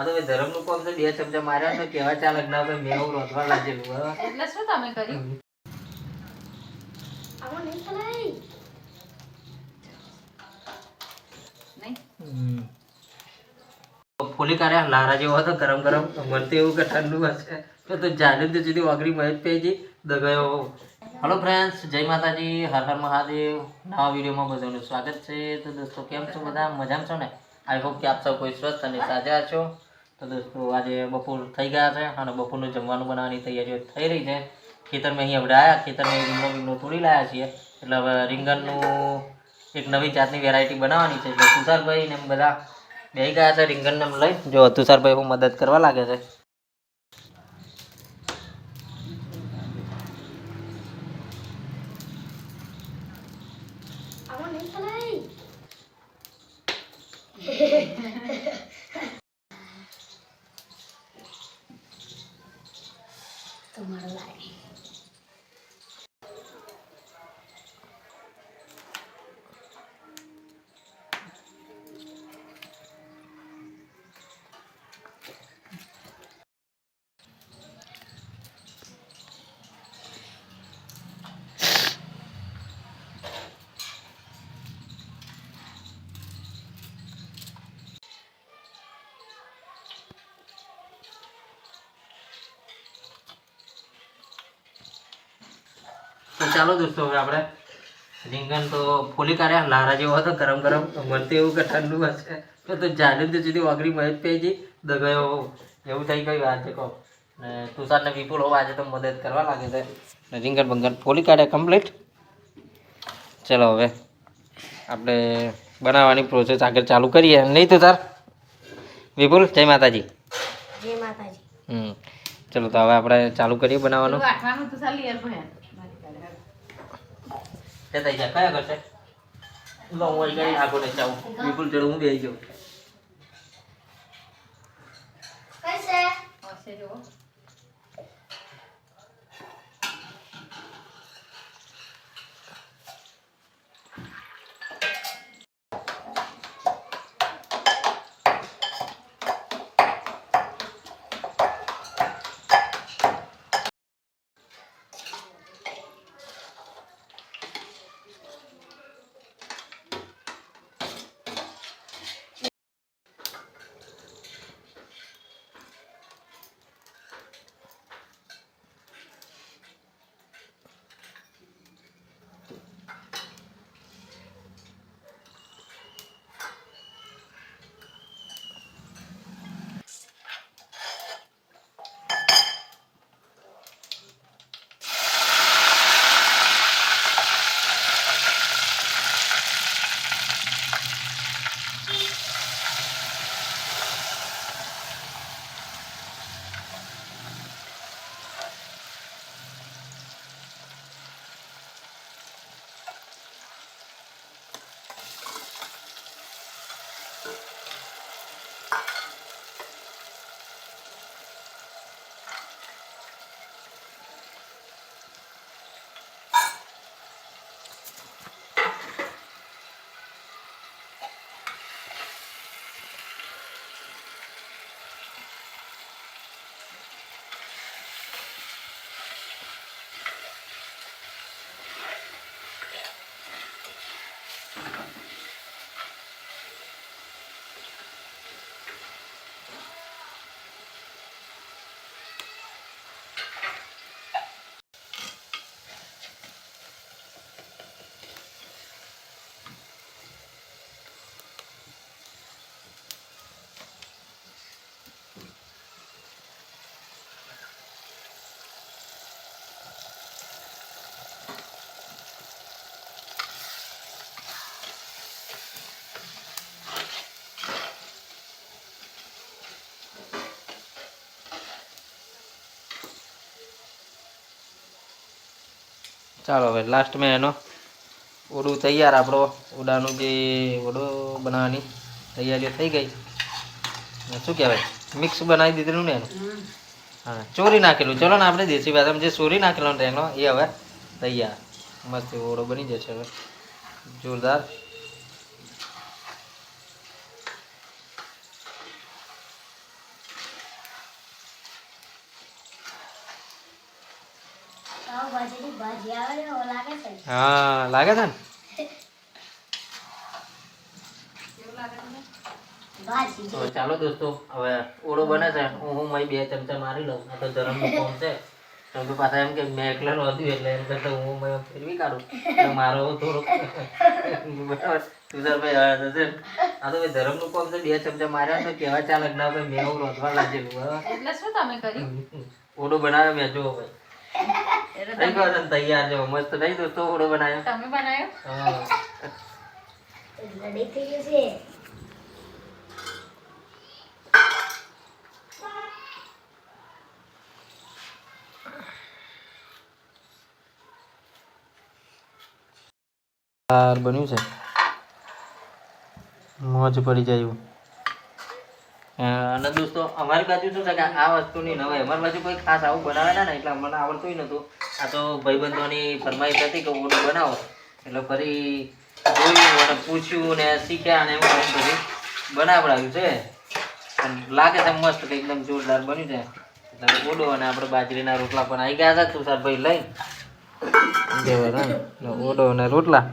આ તો ધરમનું કોમ છે, 2 ચમચા માર્યા તો કેવા ચાલક ના ભાઈ મેં એવું રોધવા લાગેલું બરાબર. એટલે શું તમે કર્યું? આવો નહીં ચલાય નહીં ફૂલી કાઢ્યા લારા જેવો હતો ગરમ ગરમ. મને તો એવું કે ઠંડુ હશે તો જાને તો સુધી વાગરી મહેજ પેજી દગાયો. હલો ફ્રેન્ડ્સ, જય માતાજી, હર હર મહાદેવ. નવા વિડીયોમાં બધાનું સ્વાગત છે. તો દોસ્તો કેમ છો બધા? મજામાં છો ને? આઈ હોપ કે આપ સૌ કોઈ સ્વસ્થ અને સાજા છો. તો દોસ્તો આજે બપોર થઈ ગયા છે અને બપોરનું જમવાનું બનાવવાની તૈયારીઓ થઈ રહી છે. ખેતરમાં અહીં આપણે આવ્યા, ખેતરમાં રીંગણો તોડી લાવ્યા છીએ. એટલે હવે રીંગણનું એક નવી જાતની વેરાયટી બનાવવાની છે. એટલે તુષારભાઈ ને બધા બેસી ગયા છે રીંગણને લઈ. જો તુષારભાઈ હું મદદ કરવા લાગે છે. આવો નહીં ચલાય તમારો લાગે તો ચાલો દોસ્તો, હવે આપણે રીંગણ તો ફોલી કાઢ્યા લારા જેવો હતો ગરમ ગરમ. મને તો એવું કે ઠંડુ હશે તો જાને તો સુધી વાગરી મહેજ પેજી દગાયો એવું થઈ ગયું આજે કહો. ને તુષાર ને વિપુલ હોવા આજે તો મદદ કરવા લાગે છે. ને રીંગણ બંગણ ફોલી કાઢ્યા કમ્પ્લીટ. ચલો હવે આપણે બનાવવાની પ્રોસેસ આગળ ચાલુ કરીએ. નહીં તુષાર? વિપુલ, જય માતાજી. જય માતાજી. ચલો તો હવે આપણે ચાલુ કરીએ બનાવવાનું. વાટવાનું તો ચાલી યાર ભયા તે થઈ જાય કયા કરશે? લો હું અહીં કરી આગળ નહીં જાઉં. વિપુલ ચલો હું બેસી જાઉં. કૈસે હશે જો ચાલો હવે લાસ્ટમાં એનો ઓડું તૈયાર. આપણો ઓડાનું જે ઓડો બનાવવાની તૈયારીઓ થઈ ગઈ. શું કહેવાય, મિક્સ બનાવી દીધેલું ને એનું. હા, ચોરી નાખેલું. ચલો ને આપણે દેશી ભાષામાં જે ચોરી નાખેલો ને એનો એ હવે તૈયાર મસ્ત ઓળો બની જશે હવે જોરદાર. પેલી ભાજી આવે ને એવો લાગે છે હા લાગે છે ને કેવું લાગે તમને? ભાજી તો ચાલો દોસ્તો હવે ઓળો બને છે હું મારી 2 ચમચા મારી લઉં આ તો ધરમનું કોમ છે કેમ કે પાછા એમ કે મેં એકલા નહોતું એટલે એમ કરતા હું મેં ફેરવી કાઢું એટલે મારો થોડોક બરાબર તુષારભાઈ હા થશે આ તો ભાઈ ધરમનું કોમ છે 2 ચમચા માર્યા તો કહેવા ચાલે કે ના ભાઈ મેં એવું રોધવા લાગેલું બરાબર એટલે શું તમે કર્યું? ઓળો બનાવ્યો મેં જો ભાઈ એટલે થઈ ગયો છે ને તૈયાર છે મસ્ત નહીં દોસ્તો ઓળો બનાવ્યો તમે બનાવ્યો? હા રેડી થઈ ગયું છે બન્યું છે મોજ પડી જાય એવું અને દોસ્તો અમારી બાજુ શું છે કે આ વસ્તુની નવાઈ અમારી બાજુ કોઈ ખાસ આવું બનાવે ને એટલે મને આવડતું નહોતું આ તો ભાઈબંધોની ફરમાઈશ હતી કે ઓલું બનાવો એટલે ફરી જોયું અને પૂછ્યું ને શીખ્યા અને એવું બધું બનાવડાવ્યું છે અને લાગે છે મસ્ત કે એકદમ જોરદાર બન્યું છે એટલે ઓડો અને આપણે બાજરીના રોટલા પણ આવી ગયા હતા તુષારભાઈ લઈ દેવાના ઓડો અને રોટલા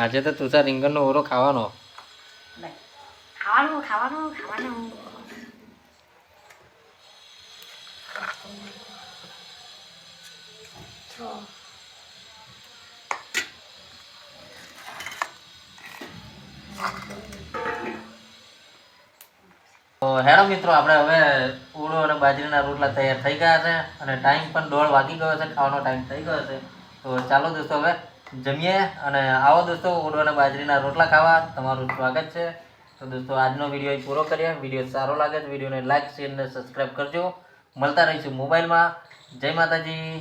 આજે તો તુષાર રીંગણનો ઓરો ખાવાનો ખાવાનું ખાવાનું ખાવાનું તો તો હેડો મિત્રો આપણે હવે ઓળો અને બાજરીના રોટલા તૈયાર થઈ ગયા છે અને ટાઈમ પણ 1:30 વાગી ગયો છે ખાવાનો ટાઈમ થઈ ગયો છે તો ચાલો દોસ્તો હવે જમીએ અને આવો દોસ્તો ઓળો અને બાજરીના રોટલા ખાવા તમારું સ્વાગત છે તો દોસ્તો આજનો વિડીયો અહીં પૂરો કરીએ વિડીયો સારો લાગે તો વિડીયોને લાઈક શેર અને સબસ્ક્રાઈબ કરજો મળતા રહીશું મોબાઈલમાં જય માતાજી